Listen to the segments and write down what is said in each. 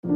If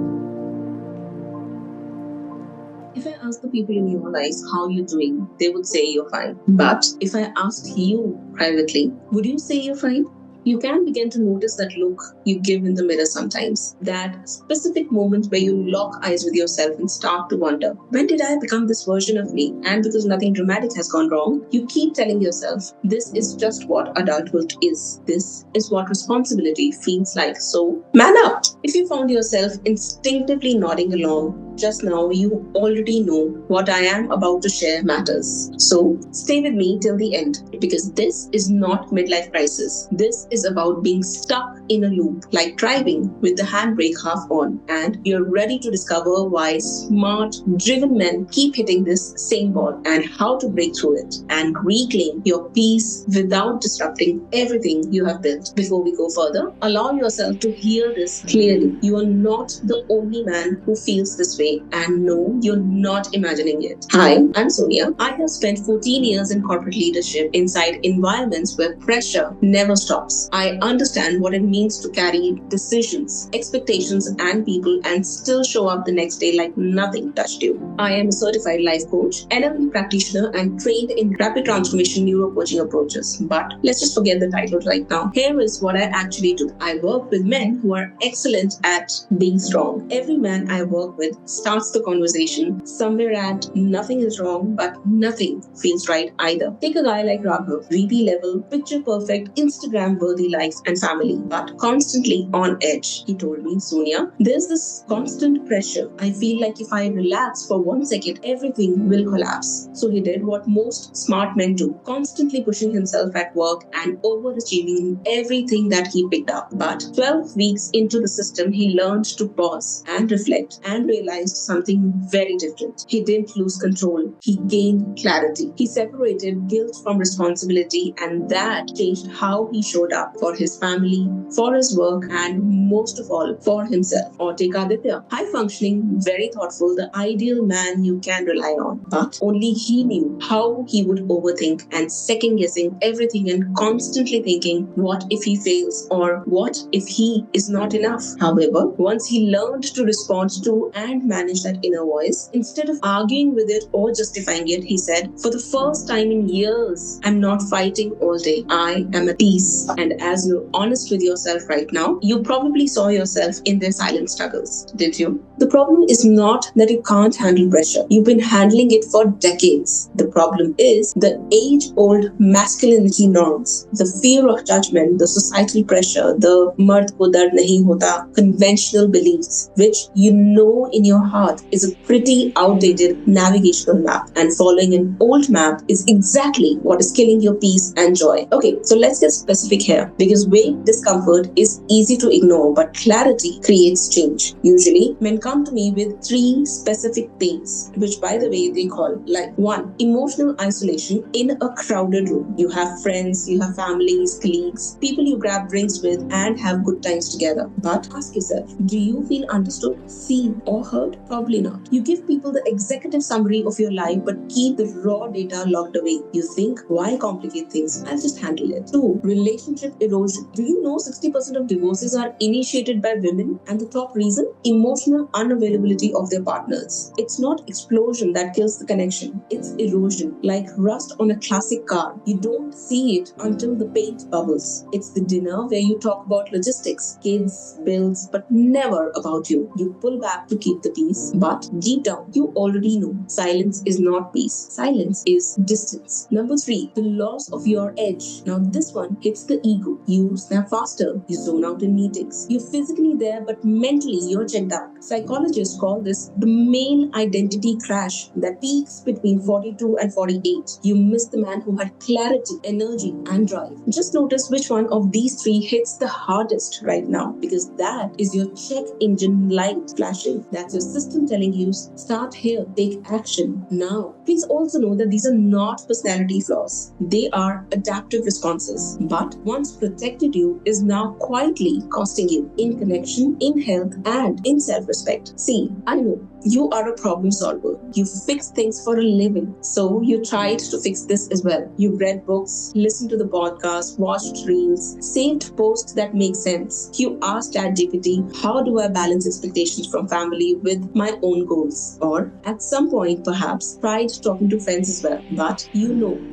I ask the people in your life how you're doing, they would say you're fine. But if I asked you privately, would you say you're fine? You can begin to notice that look you give in the mirror sometimes. That specific moment where you lock eyes with yourself and start to wonder, when did I become this version of me? And because nothing dramatic has gone wrong, you keep telling yourself, this is just what adulthood is. This is what responsibility feels like. So, man up! If you found yourself instinctively nodding along, just now you already know what I am about to share matters. So, stay with me till the end because this is not midlife crisis. This is about being stuck in a loop, like driving with the handbrake half on, and you're ready to discover why smart, driven men keep hitting this same ball and how to break through it and reclaim your peace without disrupting everything you have built. Before we go further, allow yourself to hear this clearly. You are not the only man who feels this way, and no, you're not imagining it. Hi, I'm Sonia. I have spent 14 years in corporate leadership inside environments where pressure never stops. I understand what it means to carry decisions, expectations, and people and still show up the next day like nothing touched you. I am a certified life coach, NLP practitioner, and trained in rapid transformation neuro coaching approaches. But let's just forget the title right now. Here is what I actually do. I work with men who are excellent at being strong. Every man I work with starts the conversation somewhere at nothing is wrong, but nothing feels right either. Take a guy like Raghav, VP level, picture perfect, Instagram worthy life and family, but constantly on edge. He told me, Sonia, there's this constant pressure. I feel like if I relax for 1 second, everything will collapse. So he did what most smart men do, constantly pushing himself at work and overachieving in everything that he picked up. But 12 weeks into the system, he learned to pause and reflect and realized something very different. He didn't lose control. He gained clarity. He separated guilt from responsibility, and that changed how he showed up for his family, for his work, and most of all, for himself. Or take Aditya, high functioning, very thoughtful, the ideal man you can rely on. But only he knew how he would overthink and second guessing everything and constantly thinking, what if he fails? Or what if he is not enough? However, once he learned to respond to and manage that inner voice, instead of arguing with it or justifying it, he said, for the first time in years, I'm not fighting all day. I am at peace. And as you're honest with yourself right now, you probably saw yourself in their silent struggles, did you? The problem is not that you can't handle pressure. You've been handling it for decades. The problem is the age-old masculinity norms, the fear of judgment, the societal pressure, the 𝗵𝗶𝗴𝗵 conventional beliefs, which you know in your heart is a pretty outdated navigational map. And following an old map is exactly what is killing your peace and joy. Okay, so let's get specific here, because vague discomfort is easy to ignore, but clarity creates change. Usually, men come to me with 3 specific things, which by the way they call like 1, emotional isolation in a crowded room. You have friends, you have families, colleagues, people you grab drinks with and have good times together. But ask yourself, do you feel understood, seen, or heard? Probably not. You give people the executive summary of your life but keep the raw data locked away. You think, why complicate things? I'll just handle it. 2, relationship erosion. Do you know 60% of divorces are initiated by women? And the top reason? Emotional unavailability of their partners. It's not explosion that kills the connection. It's erosion, like rust on a classic car. You don't see it until the paint bubbles. It's the dinner where you talk about logistics, kids, bills, but never about you. You pull back to keep the peace, but deep down, you already know silence is not peace. Silence is distance. Number 3, the loss of your edge. Now this one hits the ego. You snap faster. You zone out in meetings. You're physically there, but mentally you're checked out. Psychologists call this the male identity crash that peaks between 42 and 48. You miss the man who had clarity, energy, and drive. Just notice which one of these 3 hits the hardest right now, because that is your check engine light flashing. That's your system telling you, start here, take action now. Please also know that these are not personality flaws. They are adaptive responses. But once protected you is now quietly costing you in connection, in health, and in self-respect. See, I know You are a problem solver. You fix things for a living. So you tried to fix this as well. You read books, listened to the podcast, watched reels, saved posts that make sense. You asked ChatGPT, how do I balance expectations from family with my own goals? Or at some point, perhaps, tried talking to friends as well. But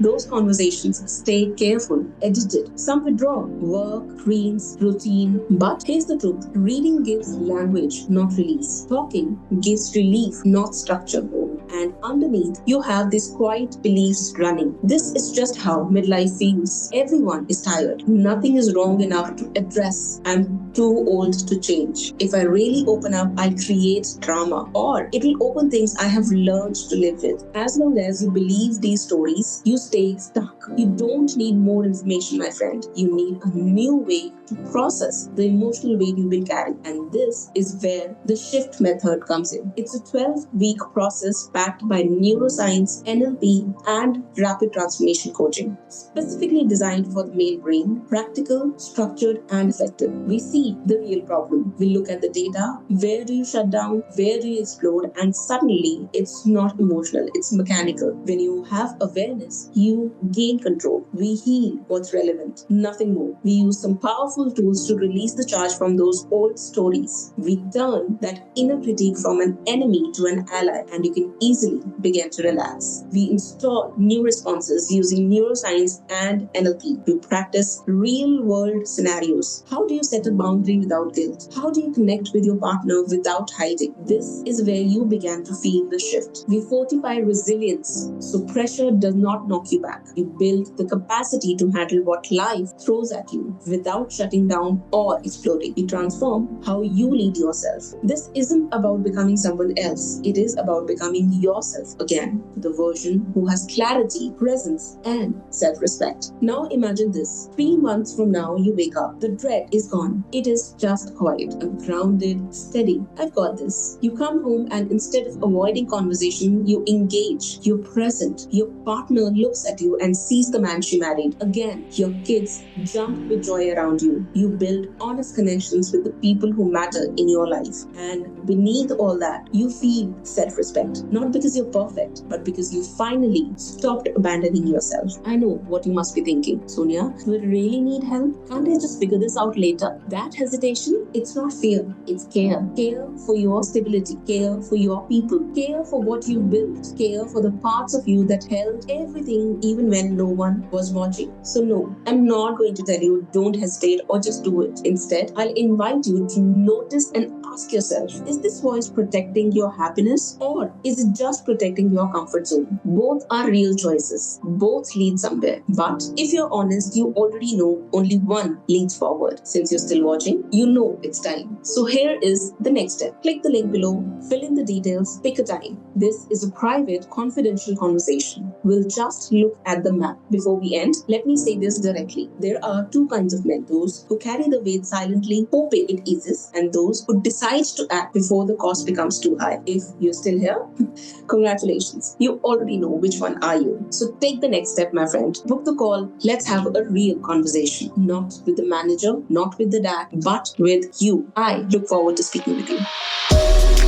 those conversations stay careful, edited. Some withdraw. Work, dreams, routine. But here's the truth. Reading gives language, not release. Talking gives relief, not structure. And underneath, you have these quiet beliefs running. This is just how midlife feels. Everyone is tired. Nothing is wrong enough to address. I'm too old to change. If I really open up, I'll create drama. Or it will open things I have learned to live with. As long as you believe these stories, you stay stuck. You don't need more information, my friend. You need a new way to process the emotional weight you've been carrying. And this is where the shift method comes in. It's a 12-week process backed by neuroscience, NLP, and rapid transformation coaching, specifically designed for the male brain, practical, structured, and effective. We see the real problem. We look at the data. Where do you shut down? Where do you explode? And suddenly, it's not emotional, it's mechanical. When you have awareness, you gain control. We heal what's relevant, nothing more. We use some powerful tools to release the charge from those old stories. We turn that inner critique from an enemy to an ally, and you can easily begin to relax. We install new responses using neuroscience and NLP to practice real-world scenarios. How do you set a boundary without guilt? How do you connect with your partner without hiding? This is where you began to feel the shift. We fortify resilience, so pressure does not knock you back. You build the capacity to handle what life throws at you without shutting down or exploding. You transform how you lead yourself. This isn't about becoming someone else. It is about becoming yourself again, the version who has clarity, presence, and self-respect. Now imagine this. 3 months from now, you wake up. The dread is gone. It is just quiet. I'm grounded, steady. I've got this. You come home and instead of avoiding conversation, you engage. You're present. Your partner looks at you and sees the man she married. Again, your kids jump with joy around you. You build honest connections with the people who matter in your life. And beneath all that, you feel self-respect. Not because you're perfect, but because you finally stopped abandoning yourself. I know what you must be thinking. Sonia, do I really need help? Can't I just figure this out later? That hesitation, it's not fear, it's care. Care for your stability, care for your people, care for what you built, care for the parts of you that held everything even when no one was watching. So no, I'm not going to tell you don't hesitate or just do it. Instead, I'll invite you to notice and ask yourself, is this voice protecting your happiness or is it just protecting your comfort zone? Both are real choices. Both lead somewhere. But if you're honest, you already know only one leads forward. Since you're still watching, you know it's time. So here is the next step. Click the link below, fill in the details, pick a time. This is a private, confidential conversation. We'll just look at the map. Before we end, let me say this directly. There are two kinds of men. Those who carry the weight silently, hoping it eases, and those who decide to act before the cost becomes too high. If you're still here, congratulations. You already know which one are you. So take the next step, my friend. Book the call. Let's have a real conversation. Not with the manager, not with the dad, but with you. I look forward to speaking with you.